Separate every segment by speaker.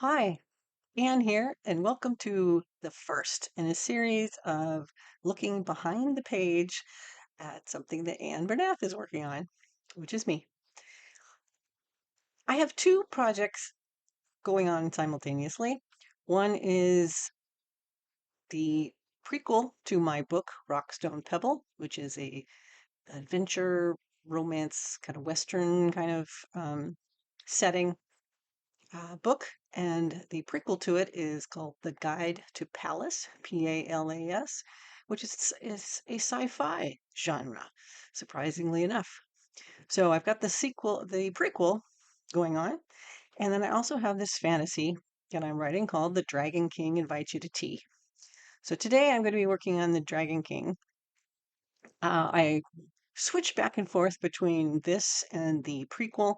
Speaker 1: Hi, Anne here, and welcome to the first in a series of looking behind the page at something that Anne Bernath is working on, which is me. I have two projects going on simultaneously. One is the prequel to my book, Rockstone Pebble, which is a adventure, romance, kind of Western kind of setting book, and the prequel to it is called The Guide to Palace, Palas, which is a sci-fi genre, surprisingly enough. So I've got the prequel going on, and then I also have this fantasy that I'm writing called The Dragon King Invites You to Tea. So today I'm going to be working on The Dragon King. I switch back and forth between this and the prequel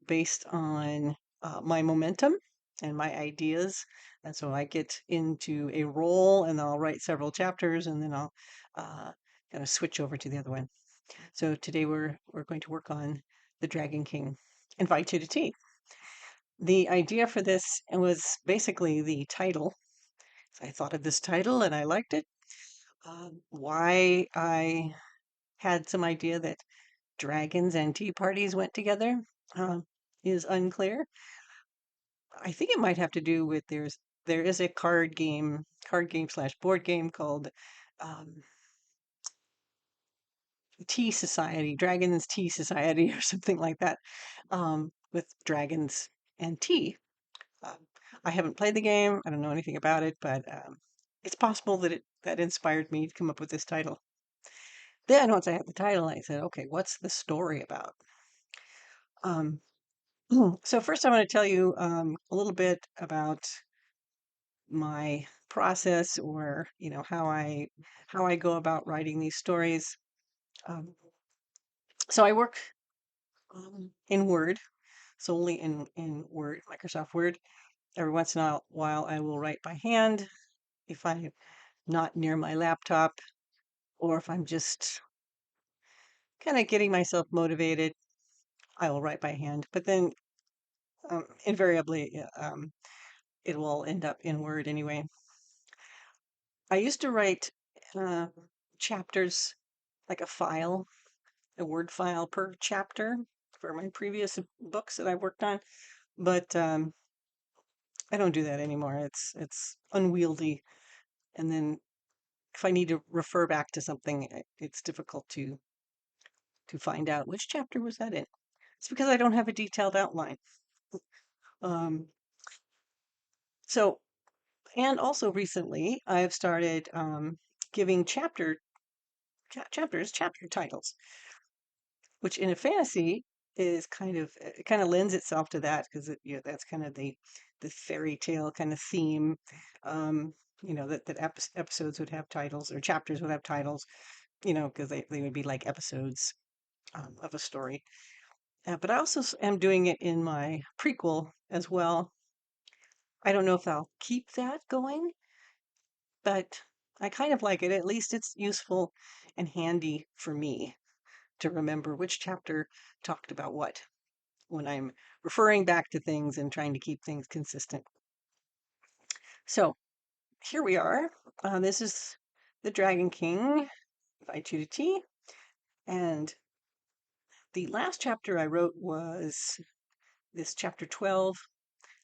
Speaker 1: based on my momentum and my ideas. And so I get into a role and I'll write several chapters and then I'll uh, kind of switch over to the other one. So today we're going to work on The Dragon King Invite You to Tea. The idea for this was basically the title. So I thought of this title and I liked it. Why I had some idea that dragons and tea parties went together uh, is unclear. I think it might have to do with there is a card game slash board game called um, Tea Society, Dragons Tea Society, or something like that, with dragons and tea. Um, I haven't played the game. I don't know anything about it, but it's possible that it that inspired me to come up with this title. Then once I had the title, I said, okay, what's the story about? Um, so first, I want to tell you a little bit about my process, or how I go about writing these stories. Um, so I work in Word, solely in Word, Microsoft Word. Every once in a while, I will write by hand if I'm not near my laptop, or if I'm just kind of getting myself motivated, I will write by hand. But then invariably, it will end up in Word anyway. I used to write uh, chapters, like a Word file per chapter for my previous books that I've worked on, but I don't do that anymore. It's unwieldy, and then if I need to refer back to something, it's difficult to find out which chapter was that in. It's because I don't have a detailed outline. Um, so, and also recently, I've started giving chapters chapter titles, which in a fantasy is it kind of lends itself to that because that's kind of the fairy tale kind of theme. Um, that episodes would have titles, or chapters would have titles, because they would be like episodes of a story. But I also am doing it in my prequel as well. I don't know if I'll keep that going, but I kind of like it. At least it's useful and handy for me to remember which chapter talked about what when I'm referring back to things and trying to keep things consistent. So here we are. This is The Dragon King by Judy T. And the last chapter I wrote was this chapter 12.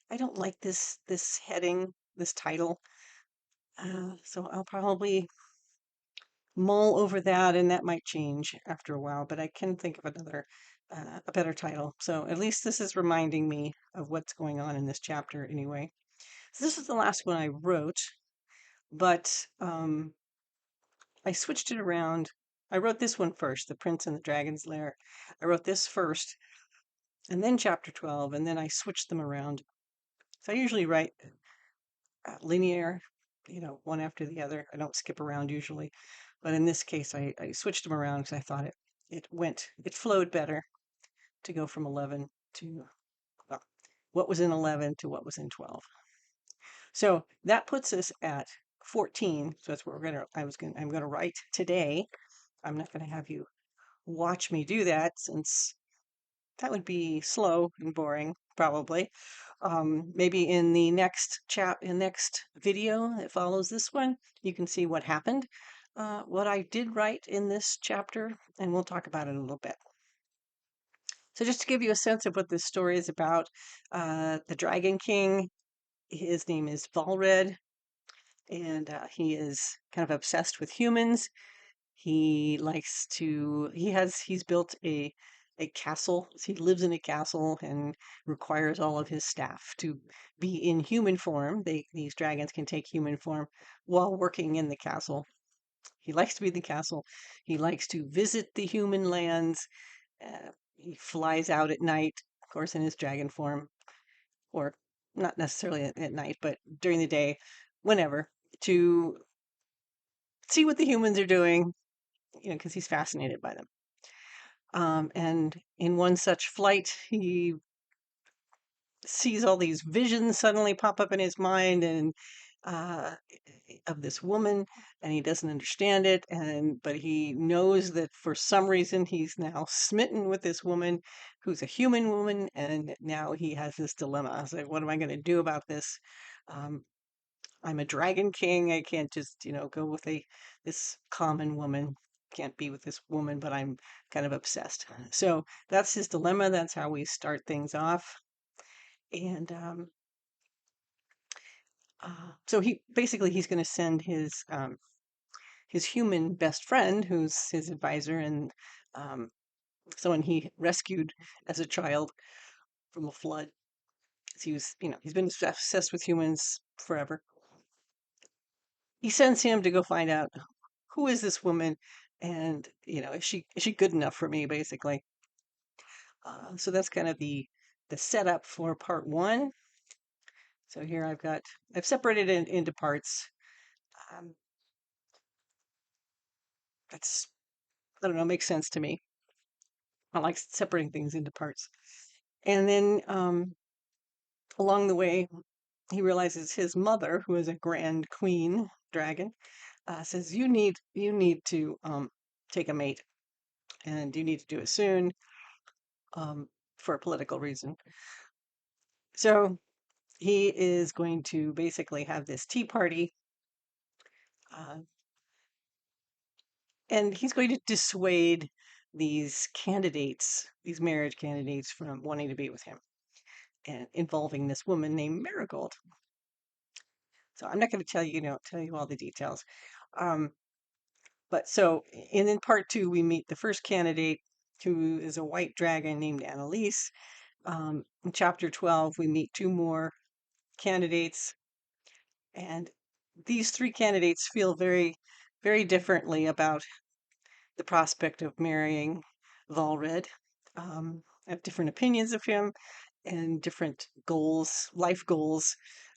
Speaker 1: I don't like this heading, this title. So I'll probably mull over that, and that might change after a while, but I can think of a better title. So at least this is reminding me of what's going on in this chapter anyway. So this is the last one I wrote, but I switched it around. I wrote this one first, The Prince and the Dragon's Lair. I wrote this first, and then chapter 12, and then I switched them around. So I usually write linear, one after the other. I don't skip around usually. But in this case, I switched them around because I thought it flowed better to go from 11 to well, what was in 11 to what was in 12. So that puts us at 14. So that's what I'm gonna write today. I'm not gonna have you watch me do that since that would be slow and boring, probably. Maybe in the next video that follows this one, you can see what happened, what I did right in this chapter, and we'll talk about it a little bit. So just to give you a sense of what this story is about, the Dragon King, his name is Volred, and he is kind of obsessed with humans. He's built a castle. He lives in a castle and requires all of his staff to be in human form. These dragons can take human form while working in the castle. He likes to be in the castle. He likes to visit the human lands. He flies out at night, of course, in his dragon form, or not necessarily at night, but during the day, whenever, to see what the humans are doing, because he's fascinated by them. And in one such flight, he sees all these visions suddenly pop up in his mind, and uh, of this woman, and he doesn't understand it. But he knows that for some reason he's now smitten with this woman, who's a human woman, and now he has this dilemma. I was like, what am I going to do about this? Um, I'm a dragon king. I can't just, go with this common woman. Can't be with this woman, but I'm kind of obsessed. So that's his dilemma. That's how we start things off. And so he's going to send his human best friend, who's his advisor and um, someone he rescued as a child from a flood. He's been obsessed with humans forever. He sends him to go find out who is this woman, and is she good enough for me, basically. So that's kind of the setup for part one. So here I've separated it into parts. Um, that's I don't know, makes sense to me. I like separating things into parts. And then along the way, he realizes his mother, who is a grand queen dragon, says, "You need to take a mate, and you need to do it soon, um, for a political reason." So he is going to basically have this tea party, uh, and he's going to dissuade these marriage candidates, from wanting to be with him, and involving this woman named Marigold. So I'm not going to tell you all the details. Um, but so in part two, we meet the first candidate, who is a white dragon named Annalise. In chapter 12, we meet two more candidates, and these three candidates feel very, very differently about the prospect of marrying Volred. Have different opinions of him and different goals, life goals.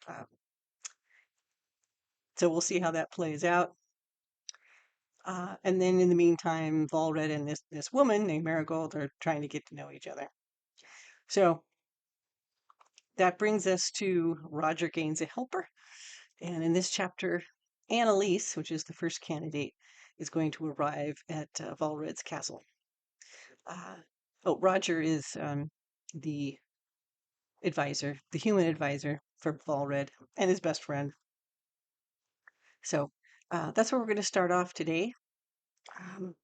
Speaker 1: Uh, so we'll see how that plays out. And then in the meantime, Volred and this woman named Marigold are trying to get to know each other. So that brings us to Roger gains a helper. And in this chapter, Annalise, which is the first candidate, is going to arrive at Volred's castle. Uh, Roger is the the human advisor for Volred, and his best friend. So that's where we're going to start off today. Um,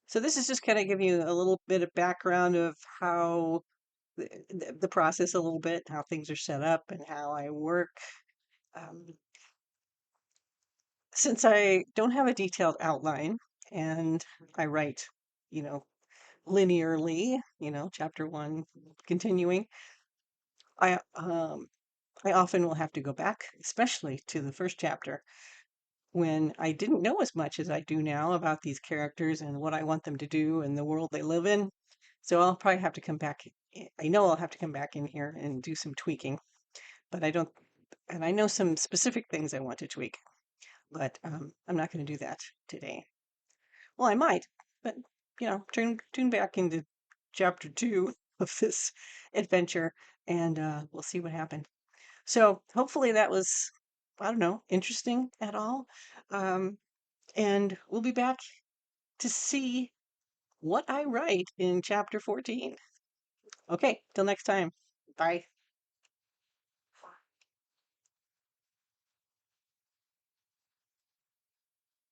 Speaker 1: so this is just kind of giving you a little bit of background of how the process a little bit, how things are set up, and how I work. Um, since I don't have a detailed outline, and I write, you know, linearly, chapter one continuing, I um, I often will have to go back, especially to the first chapter, when I didn't know as much as I do now about these characters and what I want them to do and the world they live in. So I'll probably have to come back. I know I'll have to come back in here and do some tweaking, but I don't, and I know some specific things I want to tweak, but I'm not going to do that today. Well, I might, but tune back into chapter two of this adventure, and we'll see what happened. So hopefully that was, I don't know, interesting at all. Um, and we'll be back to see what I write in chapter 14. Okay, till next time. Bye.